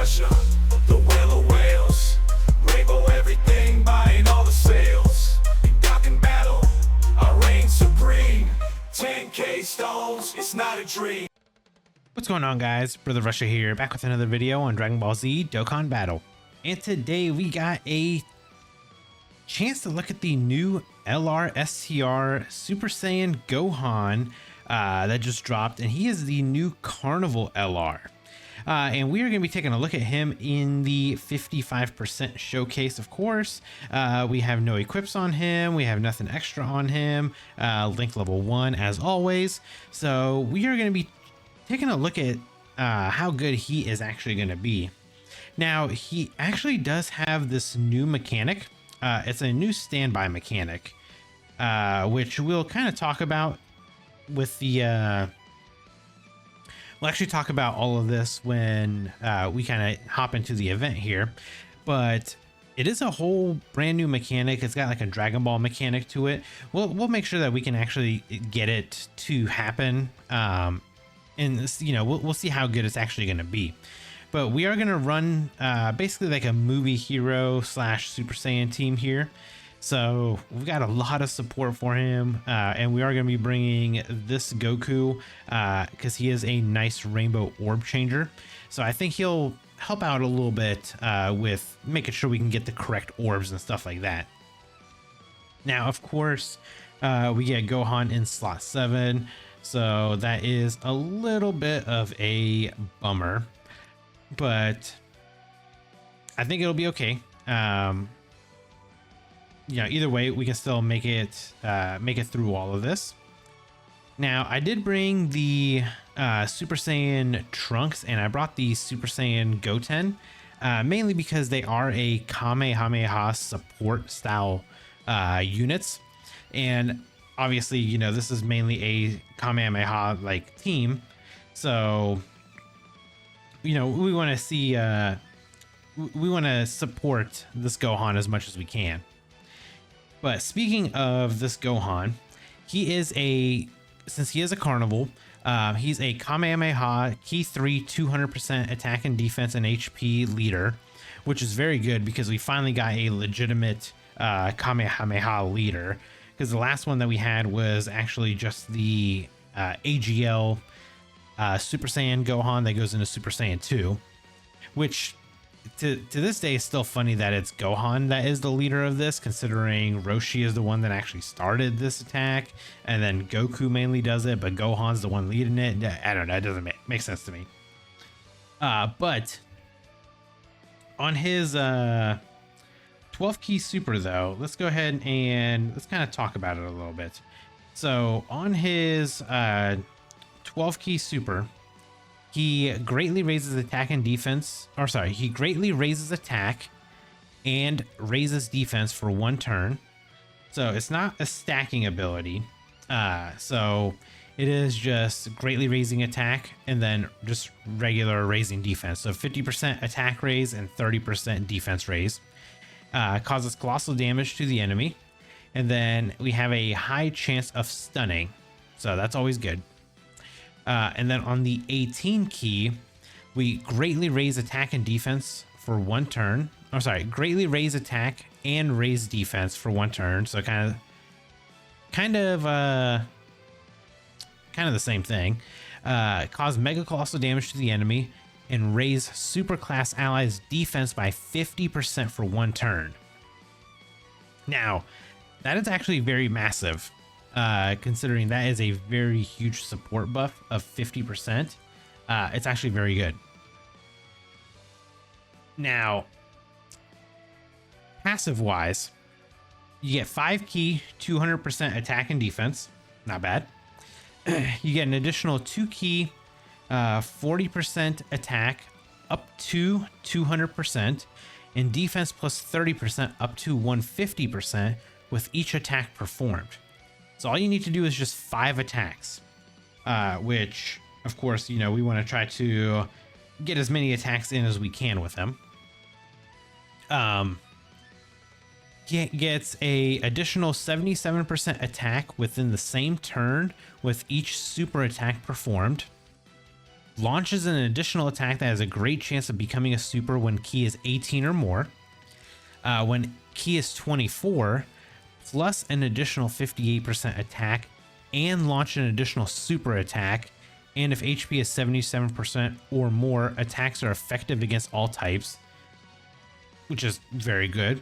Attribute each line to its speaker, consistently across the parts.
Speaker 1: Russia, the whale of whales. Rainbow everything, buying all the sales. In Dokkan battle, I reign supreme. 10K stones, it's not a dream.
Speaker 2: What's going on, guys? Brother Russia here, back with another video on Dragon Ball Z Dokkan Battle. And today we got a chance to look at the new LR Super Saiyan Gohan that just dropped, and he is the new Carnival LR. And we are going to be taking a look at him in the 55% showcase, of course. We have no equips on him. We have nothing extra on him. Link level 1 as always. So we are going to be taking a look at how good he is actually going to be. Now, he actually does have this new mechanic. It's a new standby mechanic, which we'll kind of talk about with the... We'll actually talk about all of this when we kind of hop into the event here, but it is a whole brand new mechanic. It's got like a Dragon Ball mechanic to it. We'll make sure that we can actually get it to happen, and you know, we'll see how good it's actually going to be. But we are going to run basically like a movie hero slash Super Saiyan team here. So we've got a lot of support for him, and we are going to be bringing this Goku because he is a nice rainbow orb changer. So I think he'll help out a little bit with making sure we can get the correct orbs and stuff like that. Now, of course, we get Gohan in slot 7, so that is a little bit of a bummer, but I think it'll be okay. You know, either way, we can still make it through all of this. Now, I did bring the Super Saiyan Trunks, and I brought the Super Saiyan Goten, mainly because they are a Kamehameha support style units, and obviously, you know, this is mainly a Kamehameha like team, so you know, we want to see we want to support this Gohan as much as we can. But speaking of this Gohan, he is since he is a Carnival, he's a Kamehameha Key 3 200% attack and defense and HP leader, which is very good because we finally got a legitimate Kamehameha leader, because the last one that we had was actually just the AGL Super Saiyan Gohan that goes into Super Saiyan 2, which to this day is still funny that it's Gohan that is the leader of this, considering Roshi is the one that actually started this attack, and then Goku mainly does it, but Gohan's the one leading it. I don't know, it doesn't make sense to me. But on his 12 key super though, let's go ahead and let's kind of talk about it a little bit. So on his 12 key super, he greatly raises attack and defense, or sorry, he greatly raises attack and raises defense for 1 turn. So it's not a stacking ability. So it is just greatly raising attack and then just regular raising defense. So 50% attack raise and 30% defense raise. Causes colossal damage to the enemy. And then we have a high chance of stunning. So that's always good. And then on the 18 key, we greatly raise attack and defense for 1 turn. Oh, sorry, greatly raise attack and raise defense for 1 turn. So kind of the same thing. Cause mega colossal damage to the enemy and raise super class allies defense by 50% for 1 turn. Now, that is actually very massive. Considering that is a very huge support buff of 50%. It's actually very good. Now, passive wise, you get 5 key 200% attack and defense, not bad. You get an additional 2 key 40% attack up to 200%, and defense plus 30% up to 150% with each attack performed. So all you need to do is just 5 attacks, which, of course, you know, we want to try to get as many attacks in as we can with him. He gets a additional 77% attack within the same turn with each super attack performed. launches an additional attack that has a great chance of becoming a super when key is 18 or more. When key is 24, plus an additional 58% attack and launch an additional super attack. And if HP is 77% or more, attacks are effective against all types, which is very good.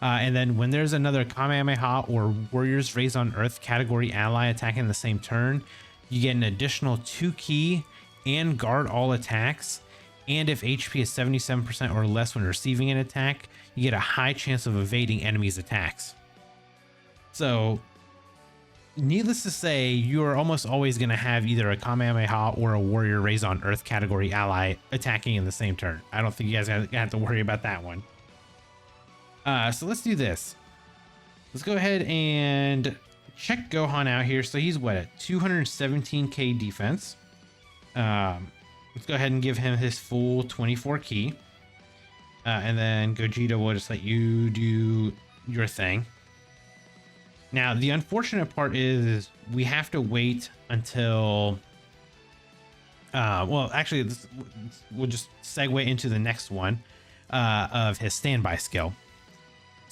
Speaker 2: And then when there's another Kamehameha or Warriors Raised on Earth category ally attacking the same turn, you get an additional 2 key and guard all attacks. And if HP is 77% or less when receiving an attack, you get a high chance of evading enemies' attacks. So, needless to say, you are almost always going to have either a Kamehameha or a Warrior Raised on Earth category ally attacking in the same turn. I don't think you guys have to worry about that one. So let's do this. Let's go ahead and check Gohan out here. So he's what, at 217k defense. Let's go ahead and give him his full 24 key. And then Gogeta will just let you do your thing. Now, the unfortunate part is we have to wait until... well, actually, we'll just segue into the next one of his standby skill.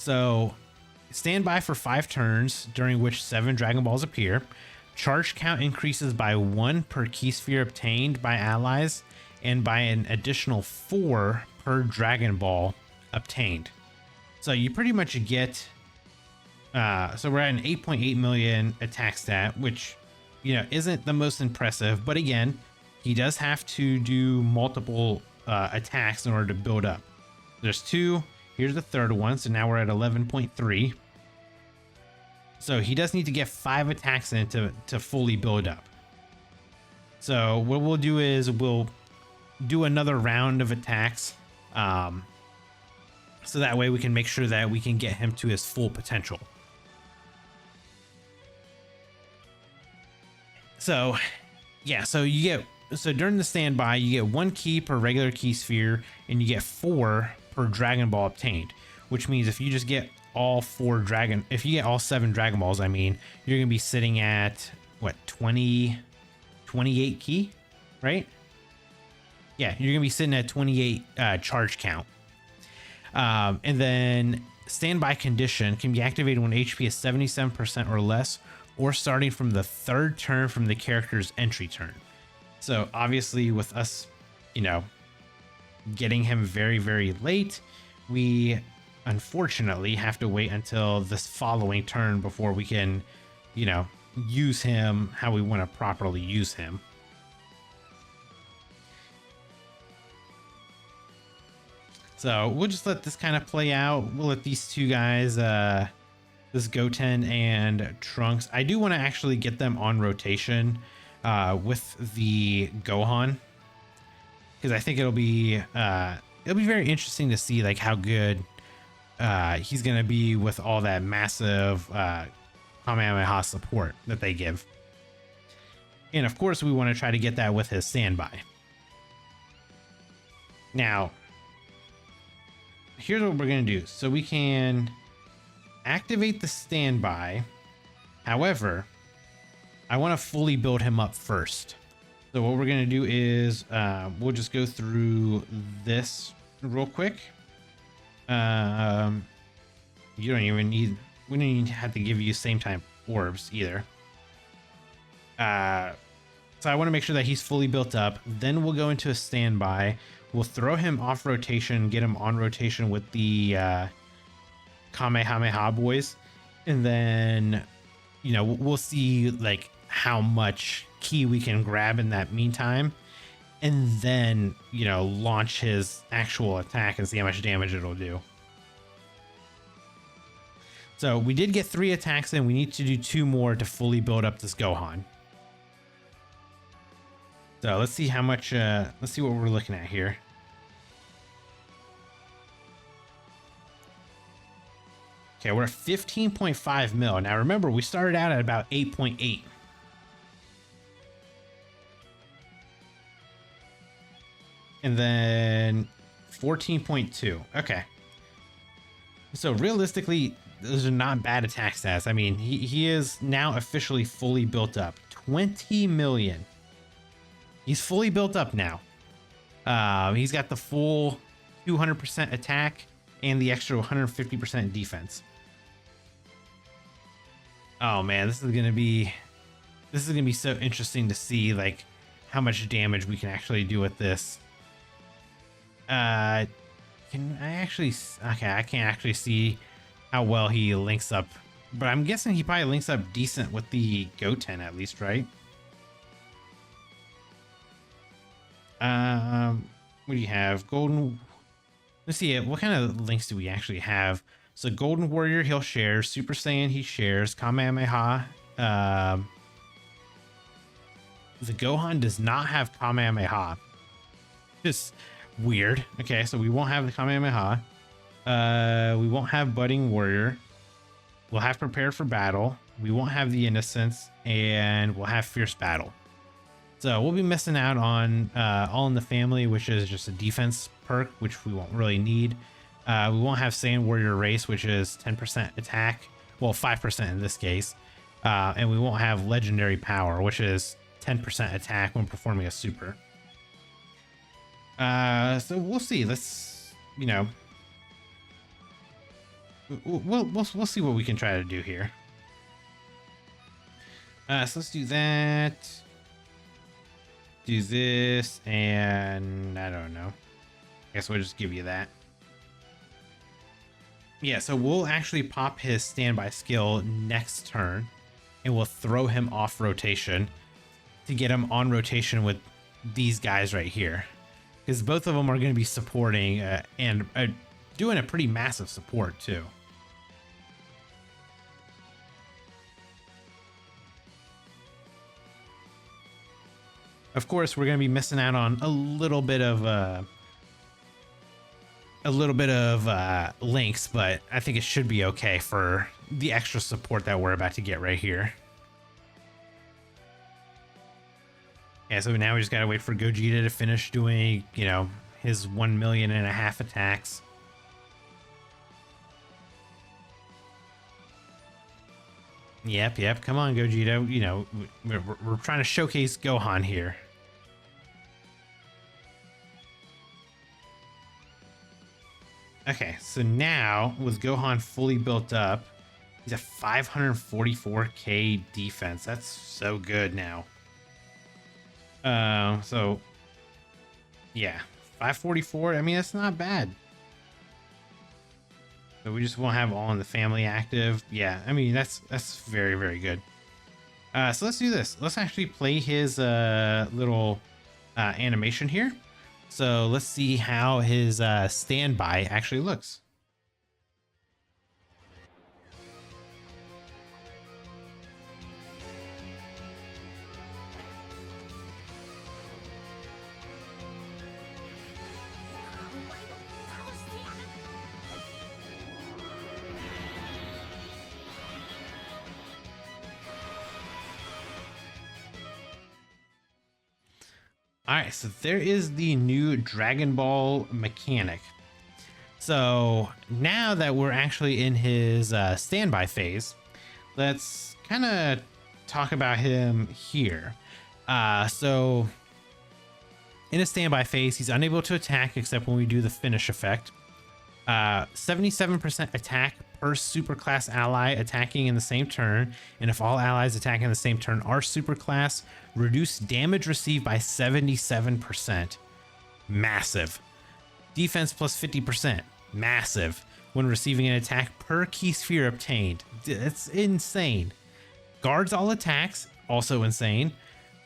Speaker 2: So, standby for 5 turns, during which 7 Dragon Balls appear. Charge count increases by 1 per key sphere obtained by allies, and by an additional 4 per Dragon Ball obtained. So you pretty much get... so we're at an 8.8 million attack stat, which, you know, isn't the most impressive. But again, he does have to do multiple attacks in order to build up. There's 2. Here's the third one. So now we're at 11.3. So he does need to get 5 attacks in to fully build up. So what we'll do is we'll do another round of attacks. So that way we can make sure that we can get him to his full potential. So yeah, so during the standby, you get 1 key per regular key sphere, and you get 4 per Dragon Ball obtained, which means if you just get all 7 Dragon Balls, I mean, you're gonna be sitting at what, 28 key, right? Yeah, you're gonna be sitting at 28 charge count. And then standby condition can be activated when HP is 77% or less, or starting from the 3rd turn from the character's entry turn. So obviously with us, you know, getting him very, very late, we unfortunately have to wait until this following turn before we can, you know, use him how we want to properly use him. So we'll just let this kind of play out. We'll let these two guys, this Goten and Trunks, I do want to actually get them on rotation with the Gohan, because I think it'll be very interesting to see like how good he's gonna be with all that massive Kamehameha support that they give. And of course we want to try to get that with his standby. Now here's what we're gonna do. So we can activate the standby. However, I want to fully build him up first. So what we're gonna do is we'll just go through this real quick. We don't even have to give you same time orbs either. So I want to make sure that he's fully built up. Then we'll go into a standby. We'll throw him off rotation, get him on rotation with the Kamehameha boys, and then, you know, we'll see like how much key we can grab in that meantime, and then, you know, launch his actual attack and see how much damage it'll do. So we did get 3 attacks in. We need to do 2 more to fully build up this Gohan. So let's see how much, let's see what we're looking at here. Okay, we're at 15.5 mil. Now remember, we started out at about 8.8. And then 14.2. Okay. So realistically, those are not bad attack stats. I mean, he is now officially fully built up. 20 million. He's fully built up now. He's got the full 200% attack and the extra 150% defense. Oh man, this is gonna be so interesting to see like how much damage we can actually do with this. Can I actually? Okay, I can't actually see how well he links up, but I'm guessing he probably links up decent with the GOHAN at least, right? What do you have? Golden. Let's see it. What kind of links do we actually have? So Golden Warrior, he'll share. Super Saiyan, he shares. Kamehameha. The Gohan does not have Kamehameha. Just weird. Okay, so we won't have the Kamehameha. We won't have Budding Warrior. We'll have Prepare for Battle. We won't have the Innocence, and we'll have Fierce Battle. So we'll be missing out on All in the Family, which is just a defense perk, which we won't really need. We won't have Saiyan Warrior Race, which is 10% attack. Well, 5% in this case. And we won't have Legendary Power, which is 10% attack when performing a super. So we'll see. Let's, you know, we'll see what we can try to do here. So let's do that. Do this, and I don't know. I guess we'll just give you that. Yeah, so we'll actually pop his standby skill next turn, and we'll throw him off rotation to get him on rotation with these guys right here. Because both of them are going to be supporting and doing a pretty massive support too. Of course, we're going to be missing out on a little bit of links, but I think it should be okay for the extra support that we're about to get right here. Yeah, so now we just gotta wait for Gogeta to finish doing, you know, his 1.5 million attacks. Yep. Come on, Gogeta. You know, we're trying to showcase Gohan here. Okay, so now with Gohan fully built up, he's at 544k defense. That's so good now. So yeah, 544. I mean, that's not bad. So we just won't have All in the Family active. Yeah, I mean, that's very, very good. So let's do this. Let's actually play his little animation here. So let's see how his standby actually looks. All right, so there is the new Dragon Ball mechanic. So now that we're actually in his standby phase, let's kind of talk about him here. So in a standby phase, he's unable to attack except when we do the finish effect. 77% attack per superclass ally attacking in the same turn, and if all allies attacking in the same turn are superclass, reduce damage received by 77%. Massive. Defense plus 50%. Massive. When receiving an attack per key sphere obtained. That's insane. Guards all attacks. Also insane.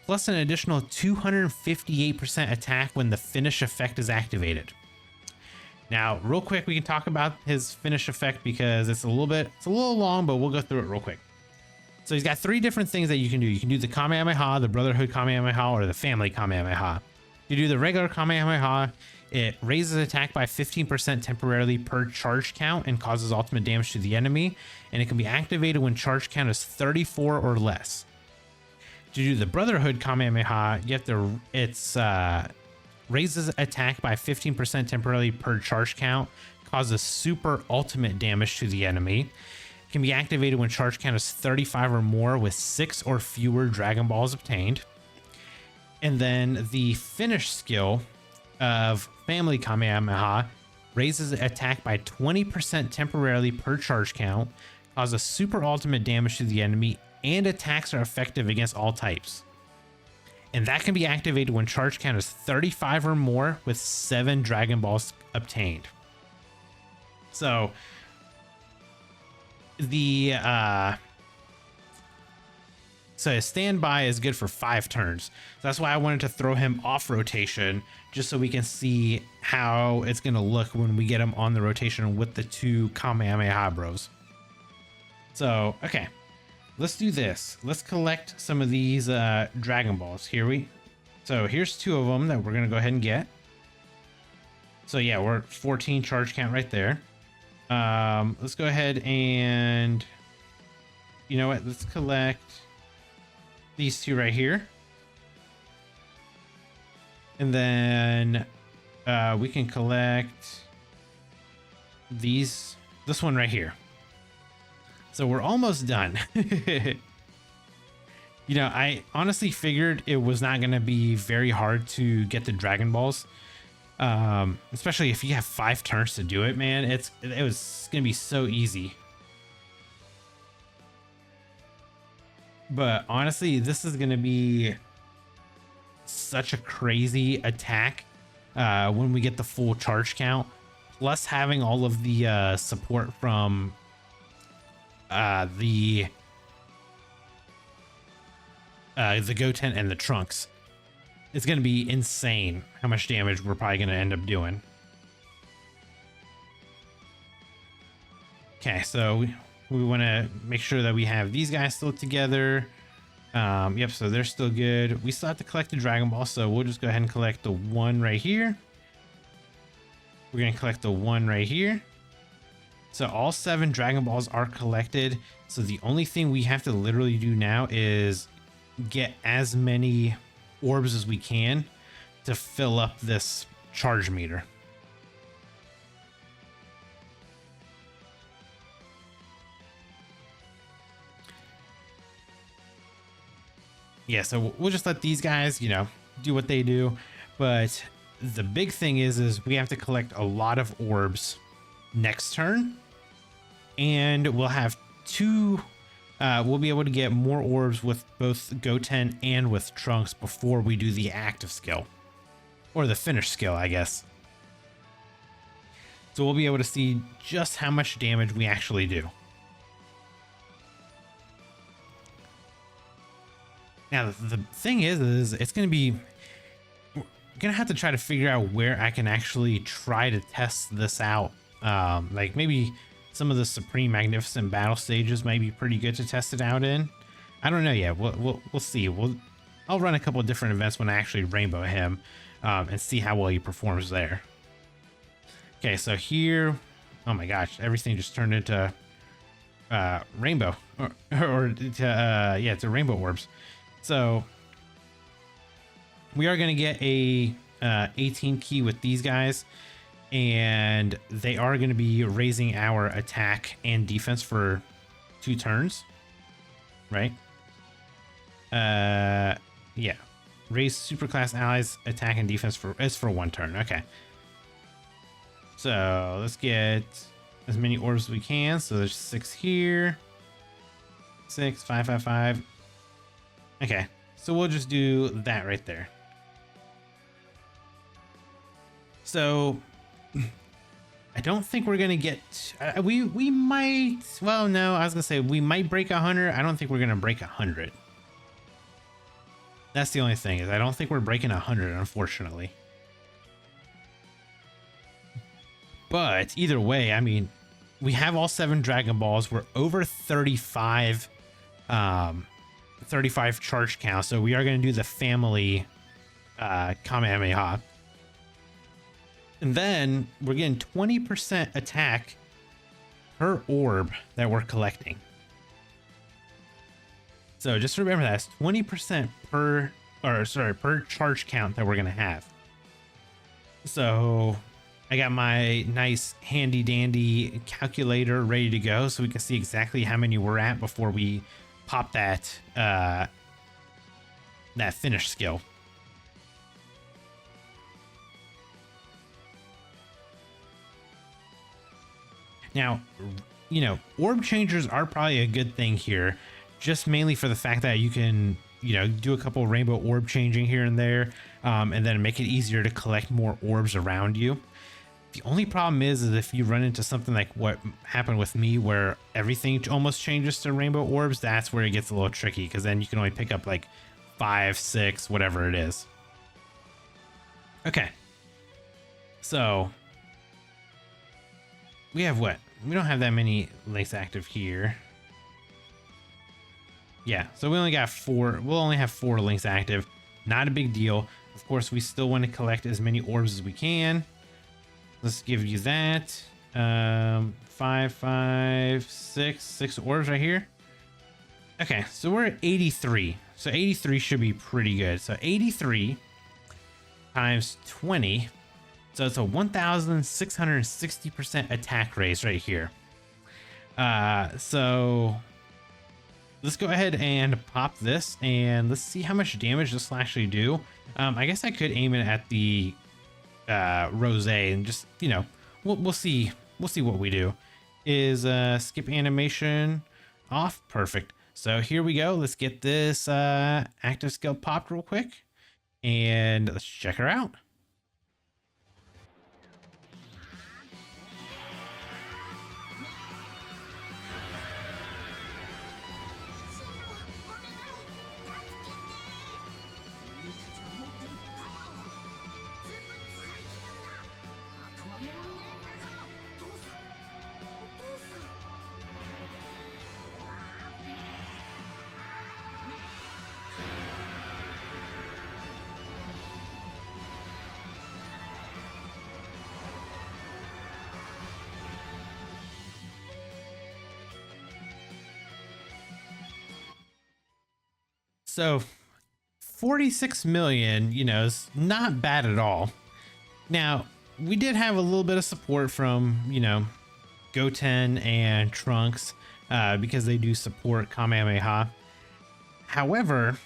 Speaker 2: Plus an additional 258% attack when the finish effect is activated. Now, real quick, we can talk about his finish effect because it's a little long, but we'll go through it real quick. So he's got 3 different things that you can do. You can do the Kamehameha, the Brotherhood Kamehameha, or the Family Kamehameha. You do the regular Kamehameha, it raises attack by 15% temporarily per charge count and causes ultimate damage to the enemy, and it can be activated when charge count is 34 or less. To do the Brotherhood Kamehameha, you have to, raises attack by 15% temporarily per charge count, causes super ultimate damage to the enemy, can be activated when charge count is 35 or more with 6 or fewer Dragon Balls obtained. And then the finish skill of Family Kamehameha raises attack by 20% temporarily per charge count, causes super ultimate damage to the enemy, and attacks are effective against all types. And that can be activated when charge count is 35 or more with 7 Dragon Balls obtained. So the his standby is good for 5 turns. So that's why I wanted to throw him off rotation, just so we can see how it's going to look when we get him on the rotation with the 2 Kamehameha bros. So, okay, let's do this. Let's collect some of these Dragon Balls. So here's 2 of them that we're going to go ahead and get. So yeah, we're at 14 charge count right there. Let's go ahead and, you know what, let's collect these 2 right here. And then we can collect this one right here. So we're almost done. You know, I honestly figured it was not going to be very hard to get the Dragon Balls. Especially if you have 5 turns to do it, man. It was going to be so easy. But honestly, this is going to be such a crazy attack when we get the full charge count, plus having all of the support from the Goten and the Trunks. It's going to be insane how much damage we're probably going to end up doing. Okay, so we want to make sure that we have these guys still together. Yep, so they're still good. We still have to collect the Dragon Ball, so we'll just go ahead and collect the 1 right here. We're going to collect the 1 right here. So all 7 Dragon Balls are collected. So the only thing we have to literally do now is get as many orbs as we can to fill up this charge meter. Yeah, so we'll just let these guys, you know, do what they do. But the big thing is we have to collect a lot of orbs next turn. And we'll have 2, we'll be able to get more orbs with both Goten and with Trunks before we do the active skill. Or the finish skill, I guess. So we'll be able to see just how much damage we actually do. Now, the thing is it's going to be... We're going to have to try to figure out where I can actually try to test this out. Like maybe some of the Supreme Magnificent battle stages might be pretty good to test it out in. I don't know yet. We'll see. I'll run a couple of different events when I actually rainbow him and see how well he performs there. Okay, so here... Oh my gosh, everything just turned into rainbow. It's a rainbow orbs. So we are going to get a 18 key with these guys, and they are going to be raising our attack and defense for 2 turns, right? Yeah, raise superclass allies attack and defense for 1 turn. Okay, so let's get as many orbs as we can. So there's 6 here, 6, 5, 5, 5. Okay, so we'll just do that right there. So I don't think we're gonna get. We might. Well, no, I was gonna say we might break 100. I don't think we're gonna break 100. That's the only thing, is I don't think we're breaking 100, unfortunately. But either way, I mean, we have all 7 Dragon Balls. We're over 35. 35 charge count, so we are going to do the family Kamehameha. And then we're getting 20% attack per orb that we're collecting. So just remember that's 20% per charge count that we're going to have. So I got my nice handy dandy calculator ready to go so we can see exactly how many we're at before we pop that that finish skill. Now, you know, orb changers are probably a good thing here, just mainly for the fact that you can, you know, do a couple rainbow orb changing here and there, and then make it easier to collect more orbs around you. The only problem is if you run into something like what happened with me, where everything almost changes to rainbow orbs, that's where it gets a little tricky, because then you can only pick up like 5, 6, whatever it is. Okay. So we have what? We don't have that many links active here. Yeah, so we only got 4. We'll only have 4 links active. Not a big deal. Of course, we still want to collect as many orbs as we can. Let's give you that. 5, 5, 6 orbs right here. Okay, so we're at 83. So 83 should be pretty good. So 83 times 20. So it's a 1,660% attack raise right here. So let's go ahead and pop this and let's see how much damage this will actually do. I guess I could aim it at the rose and just, you know, we'll see what we do. Is skip animation off? Perfect. So here we go. Let's get this active skill popped real quick and let's check her out. So 46 million, you know, is not bad at all. Now, we did have a little bit of support from, you know, Goten and Trunks, because they do support Kamehameha. However,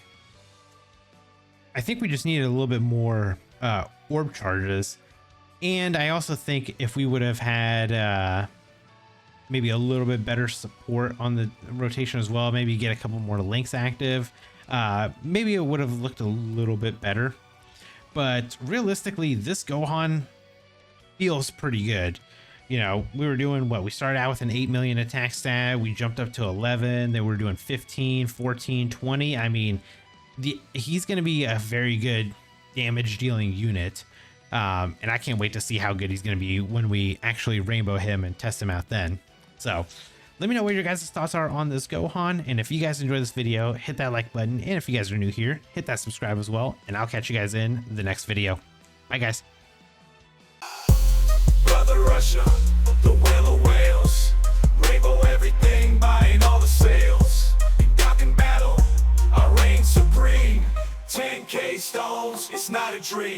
Speaker 2: I think we just needed a little bit more orb charges. And I also think if we would have had maybe a little bit better support on the rotation as well, maybe get a couple more links active, maybe it would have looked a little bit better. But realistically, this Gohan feels pretty good. You know, we were doing what? We started out with an 8 million attack stat. We jumped up to 11. Then we're doing 15, 14, 20. I mean, he's going to be a very good damage dealing unit. And I can't wait to see how good he's going to be when we actually rainbow him and test him out then. So let me know what your guys' thoughts are on this Gohan. And if you guys enjoyed this video, hit that like button. And if you guys are new here, hit that subscribe as well. And I'll catch you guys in the next video. Bye, guys.
Speaker 1: Brother Russia, the whale of whales, rainbow everything, buying all the sales. In Dokkan battle, I reign supreme. 10K stones, it's not a dream.